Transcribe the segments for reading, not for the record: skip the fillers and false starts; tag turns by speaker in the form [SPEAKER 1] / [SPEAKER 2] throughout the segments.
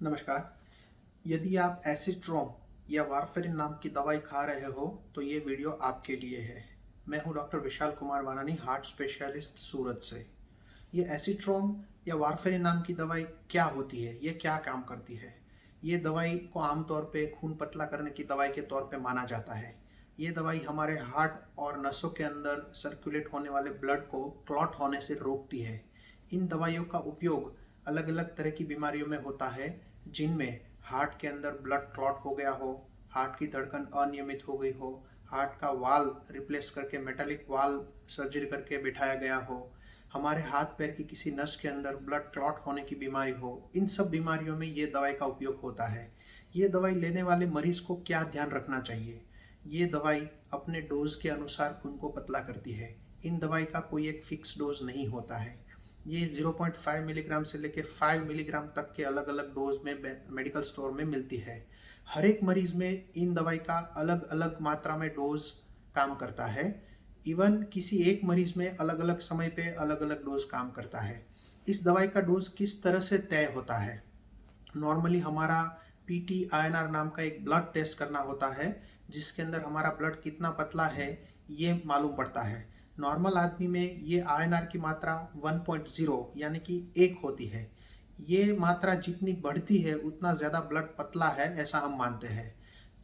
[SPEAKER 1] नमस्कार। यदि आप एसिट्रोम या वारफेरिन नाम की दवाई खा रहे हो तो ये वीडियो आपके लिए है। मैं हूं doctor Vishal Kumar वानानी, heart specialist सूरत से। ये एसिट्रोम या वारफेरिन नाम की दवाई क्या होती है, ये क्या काम करती है? ये दवाई को आमतौर पे खून पतला करने की दवाई के तौर पे माना जाता है। ये दवाई हमारे हार्ट और नसों के अंदर सर्कुलेट होने वाले ब्लड को क्लॉट होने से रोकती है। इन दवाइयों का उपयोग अलग अलग तरह की बीमारियों में होता है, जिनमें हार्ट के अंदर ब्लड क्लॉट हो गया हो, हार्ट की धड़कन अनियमित हो गई हो, हार्ट का वाल्व रिप्लेस करके मेटालिक वाल्व सर्जरी करके बिठाया गया हो, हमारे हाथ पैर की किसी नस के अंदर ब्लड क्लॉट होने की बीमारी हो, इन सब बीमारियों में ये दवाई का उपयोग होता है। ये दवाई लेने वाले मरीज को क्या ध्यान रखना चाहिए? ये दवाई अपने डोज के अनुसार खून को पतला करती है। इन दवाई का कोई एक फिक्स डोज नहीं होता है। ये 0.5 मिलीग्राम से लेकर 5 मिलीग्राम तक के अलग अलग डोज में मेडिकल स्टोर में मिलती है। हर एक मरीज में इन दवाई का अलग अलग मात्रा में डोज काम करता है। इवन किसी एक मरीज में अलग अलग समय पे अलग अलग डोज काम करता है। इस दवाई का डोज किस तरह से तय होता है? नॉर्मली हमारा PTINR नाम का एक ब्लड टेस्ट करना होता है, जिसके अंदर हमारा ब्लड कितना पतला है ये मालूम पड़ता है। नॉर्मल आदमी में ये INR की मात्रा 1.0 यानी कि 1 होती है। ये मात्रा जितनी बढ़ती है उतना ज़्यादा ब्लड पतला है, ऐसा हम मानते हैं।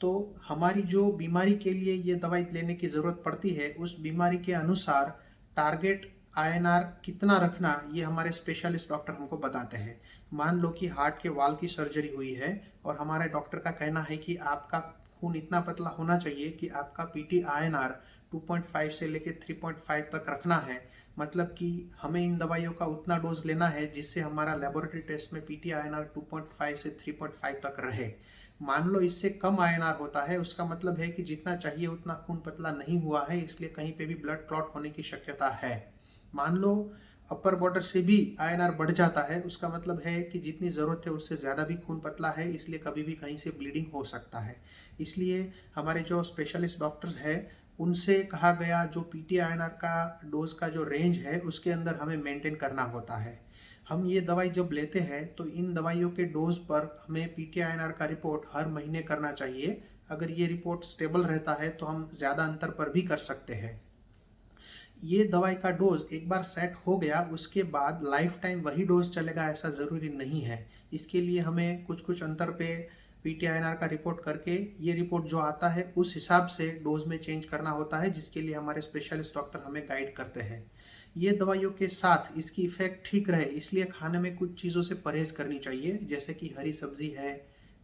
[SPEAKER 1] तो हमारी जो बीमारी के लिए ये दवाई लेने की ज़रूरत पड़ती है, उस बीमारी के अनुसार टारगेट INR कितना रखना ये हमारे स्पेशलिस्ट डॉक्टर हमको बताते हैं। मान लो कि हार्ट के वाल्व की सर्जरी हुई है और हमारे डॉक्टर का कहना है कि आपका खून इतना पतला होना चाहिए कि आपका PTINR 2.5 से लेके 3.5 तक रखना है। मतलब कि हमें इन दवाइयों का उतना डोज लेना है जिससे हमारा लेबोरेटरी टेस्ट में PTINR 2.5 से 3.5 तक रहे। मान लो इससे कम INR होता है, उसका मतलब है कि जितना चाहिए उतना खून पतला नहीं हुआ है, इसलिए कहीं पे भी ब्लड क्लॉट होने की शक्यता है। मान लो अपर बॉर्डर से भी INR बढ़ जाता है, उसका मतलब है कि जितनी ज़रूरत है उससे ज़्यादा भी खून पतला है, इसलिए कभी भी कहीं से ब्लीडिंग हो सकता है। इसलिए हमारे जो स्पेशलिस्ट डॉक्टर्स हैं उनसे कहा गया जो PTINR का डोज का जो रेंज है उसके अंदर हमें मेंटेन करना होता है। हम ये दवाई जब लेते हैं तो इन दवाइयों के डोज पर हमें PTINR का रिपोर्ट हर महीने करना चाहिए। अगर ये रिपोर्ट स्टेबल रहता है तो हम ज़्यादा अंतर पर भी कर सकते हैं। ये दवाई का डोज एक बार सेट हो गया, उसके बाद लाइफ टाइम वही डोज चलेगा ऐसा ज़रूरी नहीं है। इसके लिए हमें कुछ कुछ अंतर पे PTINR का रिपोर्ट करके ये रिपोर्ट जो आता है उस हिसाब से डोज में चेंज करना होता है, जिसके लिए हमारे स्पेशलिस्ट डॉक्टर हमें गाइड करते हैं। ये दवाइयों के साथ इसकी इफ़ेक्ट ठीक रहे इसलिए खाने में कुछ चीज़ों से परहेज़ करनी चाहिए, जैसे कि हरी सब्जी है,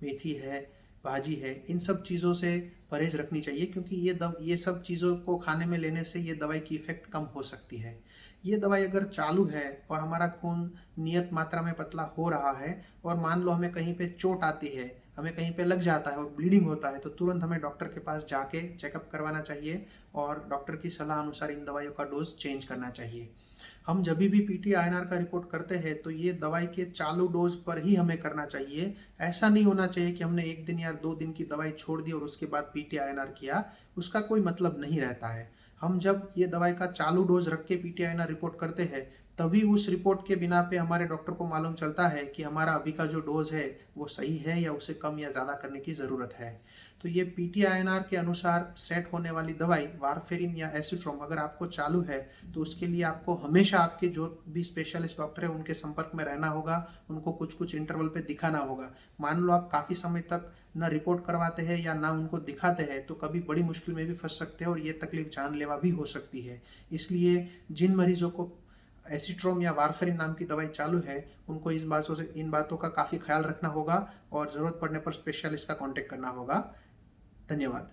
[SPEAKER 1] मेथी है, भाजी है, इन सब चीज़ों से परहेज़ रखनी चाहिए, क्योंकि ये सब चीज़ों को खाने में लेने से ये दवाई की इफ़ेक्ट कम हो सकती है। ये दवाई अगर चालू है और हमारा खून नियत मात्रा में पतला हो रहा है और मान लो हमें कहीं पे चोट आती है, हमें कहीं पे लग जाता है और ब्लीडिंग होता है, तो तुरंत हमें डॉक्टर के पास जाके चेकअप करवाना चाहिए और डॉक्टर की सलाह अनुसार इन दवाइयों का डोज चेंज करना चाहिए। हम जब भी PTINR का रिपोर्ट करते हैं तो ये दवाई के चालू डोज पर ही हमें करना चाहिए। ऐसा नहीं होना चाहिए कि हमने 1 दिन या 2 दिन की दवाई छोड़ दी और उसके बाद PTINR किया, उसका कोई मतलब नहीं रहता है। हम जब ये दवाई का चालू डोज रख के PTINR रिपोर्ट करते हैं तभी उस रिपोर्ट के बिना पे हमारे डॉक्टर को मालूम चलता है कि हमारा अभी का जो डोज है वो सही है या उसे कम या ज़्यादा करने की ज़रूरत है। तो ये PTINR के अनुसार सेट होने वाली दवाई वारफेरिन या एसिट्रोम अगर आपको चालू है तो उसके लिए आपको हमेशा आपके जो भी स्पेशलिस्ट डॉक्टर है उनके संपर्क में रहना होगा, उनको कुछ कुछ इंटरवल पे दिखाना होगा। मान लो आप काफ़ी समय तक ना रिपोर्ट करवाते हैं या ना उनको दिखाते हैं तो कभी बड़ी मुश्किल में भी फंस सकते हैं और ये तकलीफ जानलेवा भी हो सकती है। इसलिए जिन मरीजों को एसिट्रोम या वारफेरिन नाम की दवाई चालू है उनको इन बातों का काफ़ी ख्याल रखना होगा और ज़रूरत पड़ने पर स्पेशलिस्ट का कांटेक्ट करना होगा। धन्यवाद।